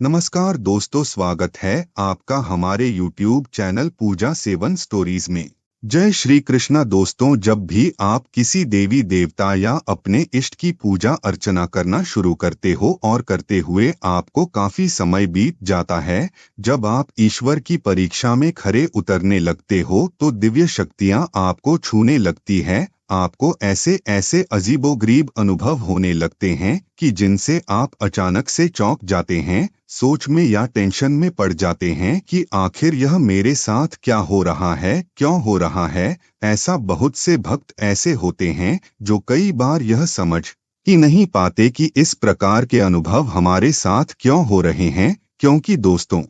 नमस्कार दोस्तों, स्वागत है आपका हमारे YouTube चैनल पूजा सेवन स्टोरीज में। जय श्री कृष्णा दोस्तों, जब भी आप किसी देवी देवता या अपने इष्ट की पूजा अर्चना करना शुरू करते हो और करते हुए आपको काफी समय बीत जाता है, जब आप ईश्वर की परीक्षा में खरे उतरने लगते हो तो दिव्य शक्तियां आपको छूने लगती है। आपको ऐसे ऐसे अजीबोगरीब अनुभव होने लगते हैं कि जिनसे आप अचानक से चौंक जाते हैं, सोच में या टेंशन में पड़ जाते हैं कि आखिर यह मेरे साथ क्या हो रहा है, क्यों हो रहा है। ऐसा बहुत से भक्त ऐसे होते हैं जो कई बार यह समझ ही नहीं पाते कि इस प्रकार के अनुभव हमारे साथ क्यों हो रहे हैं, क्योंकि दोस्तों,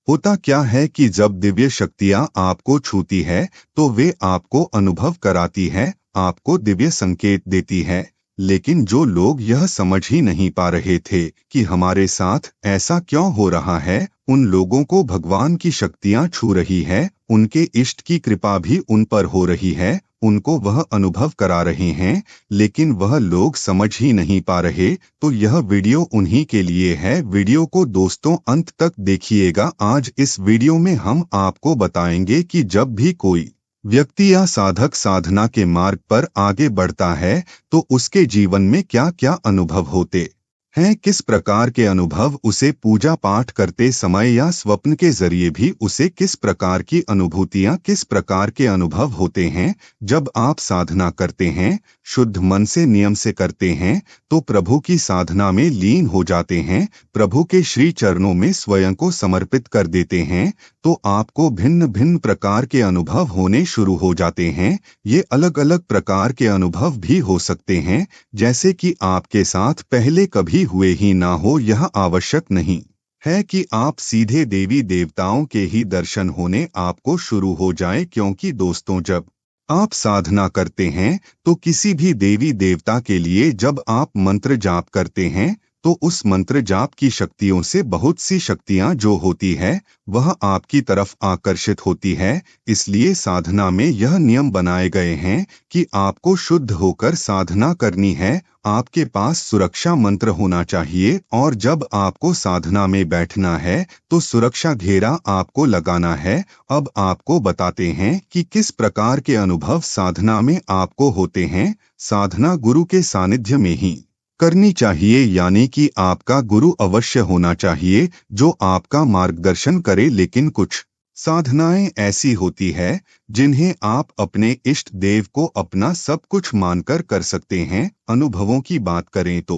होता क्या है कि जब दिव्य शक्तियां आपको छूती है तो वे आपको अनुभव कराती है, आपको दिव्य संकेत देती है। लेकिन जो लोग यह समझ ही नहीं पा रहे थे कि हमारे साथ ऐसा क्यों हो रहा है, उन लोगों को भगवान की शक्तियां छू रही है, उनके इष्ट की कृपा भी उन पर हो रही है, उनको वह अनुभव करा रहे हैं, लेकिन वह लोग समझ ही नहीं पा रहे। तो यह वीडियो उन्हीं के लिए है। वीडियो को दोस्तों अंत तक देखिएगा। आज इस वीडियो में हम आपको बताएंगे कि जब भी कोई व्यक्ति या साधक साधना के मार्ग पर आगे बढ़ता है तो उसके जीवन में क्या क्या अनुभव होते हैं, किस प्रकार के अनुभव उसे पूजा पाठ करते समय या स्वप्न के जरिए भी उसे किस प्रकार की अनुभूतियां, किस प्रकार के अनुभव होते हैं। जब आप साधना करते हैं, शुद्ध मन से नियम से करते हैं, तो प्रभु की साधना में लीन हो जाते हैं, प्रभु के श्री चरणों में स्वयं को समर्पित कर देते हैं, तो आपको भिन्न भिन्न प्रकार के अनुभव होने शुरू हो जाते हैं। ये अलग अलग प्रकार के अनुभव भी हो सकते हैं, जैसे कि आपके साथ पहले कभी हुए ही ना हो। यह आवश्यक नहीं है कि आप सीधे देवी देवताओं के ही दर्शन होने आपको शुरू हो जाए, क्योंकि दोस्तों, जब आप साधना करते हैं तो किसी भी देवी देवता के लिए जब आप मंत्र जाप करते हैं तो उस मंत्र जाप की शक्तियों से बहुत सी शक्तियां जो होती है वह आपकी तरफ आकर्षित होती है। इसलिए साधना में यह नियम बनाए गए हैं कि आपको शुद्ध होकर साधना करनी है। आपके पास सुरक्षा मंत्र होना चाहिए और जब आपको साधना में बैठना है तो सुरक्षा घेरा आपको लगाना है। अब आपको बताते हैं कि किस प्रकार के अनुभव साधना में आपको होते हैं। साधना गुरु के सानिध्य में ही करनी चाहिए, यानी कि आपका गुरु अवश्य होना चाहिए जो आपका मार्गदर्शन करे। लेकिन कुछ साधनाएं ऐसी होती है जिन्हें आप अपने इष्ट देव को अपना सब कुछ मानकर कर सकते हैं। अनुभवों की बात करें तो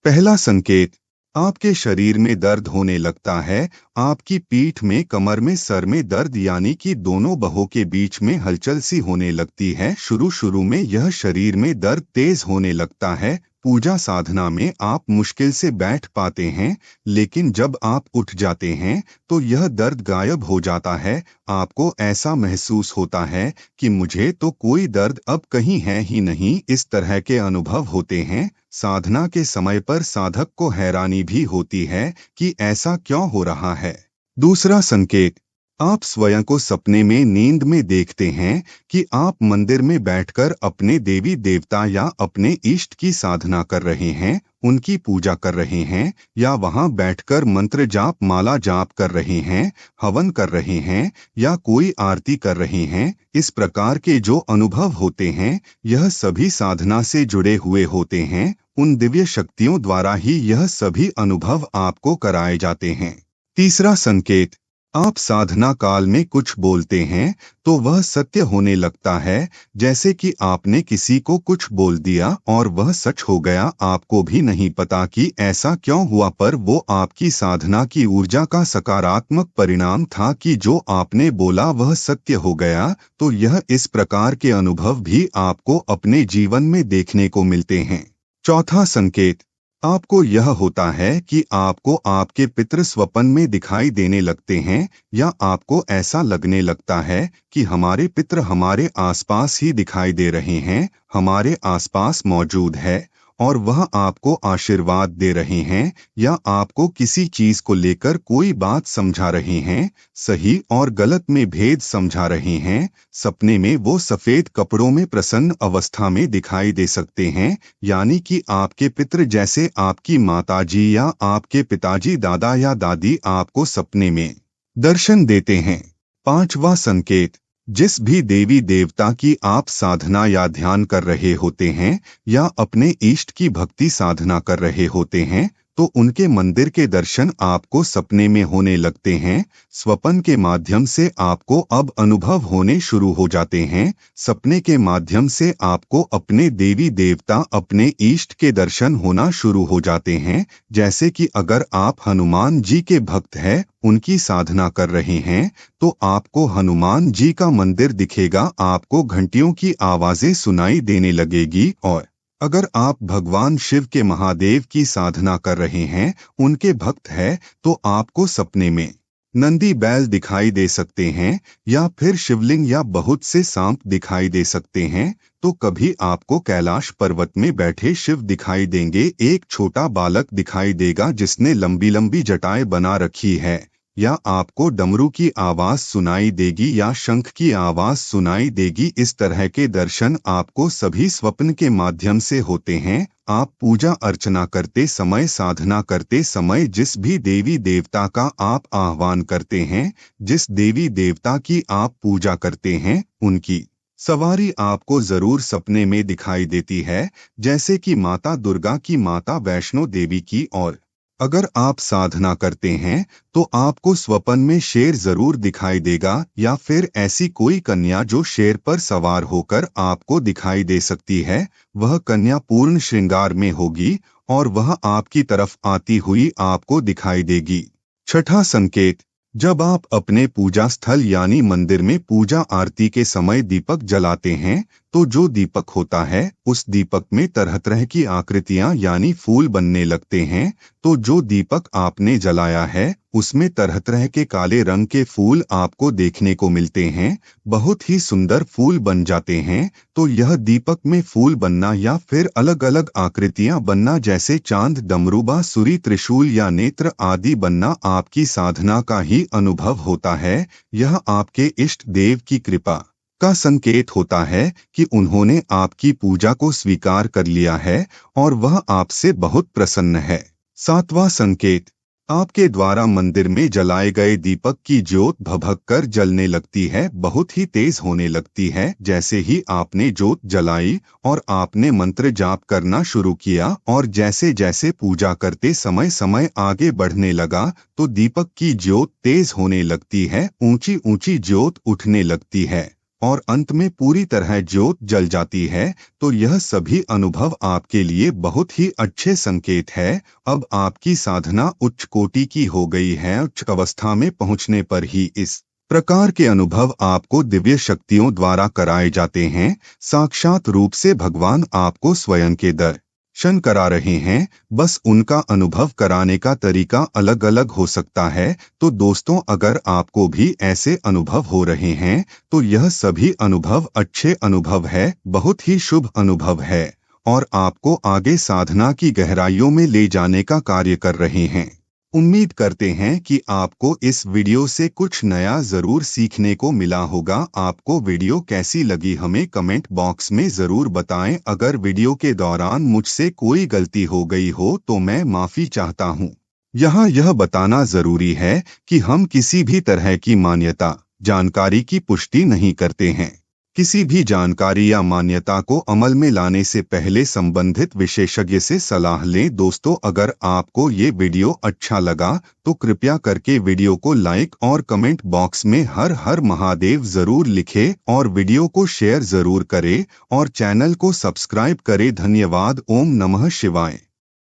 पहला संकेत, आपके शरीर में दर्द होने लगता है, आपकी पीठ में, कमर में, सर में दर्द, यानी कि दोनों बाहों के बीच में हलचल सी होने लगती है। शुरू शुरू में यह शरीर में दर्द तेज होने लगता है। पूजा साधना में आप मुश्किल से बैठ पाते हैं, लेकिन जब आप उठ जाते हैं तो यह दर्द गायब हो जाता है। आपको ऐसा महसूस होता है कि मुझे तो कोई दर्द अब कहीं है ही नहीं। इस तरह के अनुभव होते हैं। साधना के समय पर साधक को हैरानी भी होती है कि ऐसा क्यों हो रहा है। दूसरा संकेत, आप स्वयं को सपने में, नींद में देखते हैं कि आप मंदिर में बैठकर अपने देवी देवता या अपने इष्ट की साधना कर रहे हैं, उनकी पूजा कर रहे हैं, या वहां बैठकर मंत्र जाप, माला जाप कर रहे हैं, हवन कर रहे हैं, या कोई आरती कर रहे हैं। इस प्रकार के जो अनुभव होते हैं यह सभी साधना से जुड़े हुए होते हैं। उन दिव्य शक्तियों द्वारा ही यह सभी अनुभव आपको कराए जाते हैं। तीसरा संकेत, आप साधना काल में कुछ बोलते हैं तो वह सत्य होने लगता है, जैसे कि आपने किसी को कुछ बोल दिया और वह सच हो गया। आपको भी नहीं पता कि ऐसा क्यों हुआ, पर वो आपकी साधना की ऊर्जा का सकारात्मक परिणाम था कि जो आपने बोला वह सत्य हो गया। तो यह इस प्रकार के अनुभव भी आपको अपने जीवन में देखने को मिलते हैं। चौथा संकेत, आपको यह होता है कि आपको आपके पितृ स्वप्न में दिखाई देने लगते हैं, या आपको ऐसा लगने लगता है कि हमारे पितृ हमारे आसपास ही दिखाई दे रहे हैं, हमारे आसपास मौजूद है और वह आपको आशीर्वाद दे रहे हैं या आपको किसी चीज को लेकर कोई बात समझा रहे हैं, सही और गलत में भेद समझा रहे हैं। सपने में वो सफेद कपड़ों में प्रसन्न अवस्था में दिखाई दे सकते हैं, यानी कि आपके पितृ जैसे आपकी माताजी या आपके पिताजी, दादा या दादी आपको सपने में दर्शन देते हैं। पांचवा संकेत, जिस भी देवी देवता की आप साधना या ध्यान कर रहे होते हैं या अपने इष्ट की भक्ति साधना कर रहे होते हैं, तो उनके मंदिर के दर्शन आपको सपने में होने लगते हैं। स्वप्न के माध्यम से आपको अब अनुभव होने शुरू हो जाते हैं। सपने के माध्यम से आपको अपने देवी देवता, अपने इष्ट के दर्शन होना शुरू हो जाते हैं। जैसे कि अगर आप हनुमान जी के भक्त हैं, उनकी साधना कर रहे हैं, तो आपको हनुमान जी का मंदिर दिखेगा, आपको घंटियों की आवाजें सुनाई देने लगेगी। और अगर आप भगवान शिव के, महादेव की साधना कर रहे हैं, उनके भक्त हैं, तो आपको सपने में नंदी बैल दिखाई दे सकते हैं या फिर शिवलिंग या बहुत से सांप दिखाई दे सकते हैं। तो कभी आपको कैलाश पर्वत में बैठे शिव दिखाई देंगे, एक छोटा बालक दिखाई देगा जिसने लंबी लंबी जटाएं बना रखी है, या आपको डमरू की आवाज सुनाई देगी या शंख की आवाज सुनाई देगी। इस तरह के दर्शन आपको सभी स्वप्न के माध्यम से होते हैं। आप पूजा अर्चना करते समय, साधना करते समय जिस भी देवी देवता का आप आह्वान करते हैं, जिस देवी देवता की आप पूजा करते हैं, उनकी सवारी आपको जरूर सपने में दिखाई देती है, जैसे कि माता दुर्गा की, माता वैष्णो देवी की। और अगर आप साधना करते हैं तो आपको स्वप्न में शेर जरूर दिखाई देगा, या फिर ऐसी कोई कन्या जो शेर पर सवार होकर आपको दिखाई दे सकती है। वह कन्या पूर्ण श्रृंगार में होगी और वह आपकी तरफ आती हुई आपको दिखाई देगी। छठा संकेत, जब आप अपने पूजा स्थल यानी मंदिर में पूजा आरती के समय दीपक जलाते हैं, तो जो दीपक होता है उस दीपक में तरह तरह की आकृतियां यानी फूल बनने लगते हैं। तो जो दीपक आपने जलाया है उसमें तरह तरह के काले रंग के फूल आपको देखने को मिलते हैं, बहुत ही सुंदर फूल बन जाते हैं। तो यह दीपक में फूल बनना या फिर अलग अलग आकृतियां बनना, जैसे चांद, डमरू, बांसुरी, त्रिशूल या नेत्र आदि बनना, आपकी साधना का ही अनुभव होता है। यह आपके इष्ट देव की कृपा का संकेत होता है कि उन्होंने आपकी पूजा को स्वीकार कर लिया है और वह आपसे बहुत प्रसन्न है। सातवां संकेत, आपके द्वारा मंदिर में जलाए गए दीपक की ज्योत भभक कर जलने लगती है, बहुत ही तेज होने लगती है। जैसे ही आपने ज्योत जलाई और आपने मंत्र जाप करना शुरू किया और जैसे जैसे पूजा करते समय समय आगे बढ़ने लगा, तो दीपक की ज्योत तेज होने लगती है, ऊंची ऊंची ज्योत उठने लगती है और अंत में पूरी तरह ज्योत जल जाती है। तो यह सभी अनुभव आपके लिए बहुत ही अच्छे संकेत है। अब आपकी साधना उच्च कोटि की हो गई है। उच्च अवस्था में पहुंचने पर ही इस प्रकार के अनुभव आपको दिव्य शक्तियों द्वारा कराए जाते हैं। साक्षात रूप से भगवान आपको स्वयं के दर्शन करा रहे हैं, बस उनका अनुभव कराने का तरीका अलग अलग हो सकता है। तो दोस्तों, अगर आपको भी ऐसे अनुभव हो रहे हैं तो यह सभी अनुभव अच्छे अनुभव है, बहुत ही शुभ अनुभव है और आपको आगे साधना की गहराइयों में ले जाने का कार्य कर रहे हैं। उम्मीद करते हैं कि आपको इस वीडियो से कुछ नया जरूर सीखने को मिला होगा। आपको वीडियो कैसी लगी हमें कमेंट बॉक्स में जरूर बताएं। अगर वीडियो के दौरान मुझसे कोई गलती हो गई हो तो मैं माफी चाहता हूं। यहाँ यह बताना जरूरी है कि हम किसी भी तरह की मान्यता, जानकारी की पुष्टि नहीं करते हैं। किसी भी जानकारी या मान्यता को अमल में लाने से पहले संबंधित विशेषज्ञ से सलाह लें। दोस्तों, अगर आपको ये वीडियो अच्छा लगा तो कृपया करके वीडियो को लाइक और कमेंट बॉक्स में हर हर महादेव जरूर लिखें और वीडियो को शेयर जरूर करें और चैनल को सब्सक्राइब करें। धन्यवाद। ओम नमः शिवाय।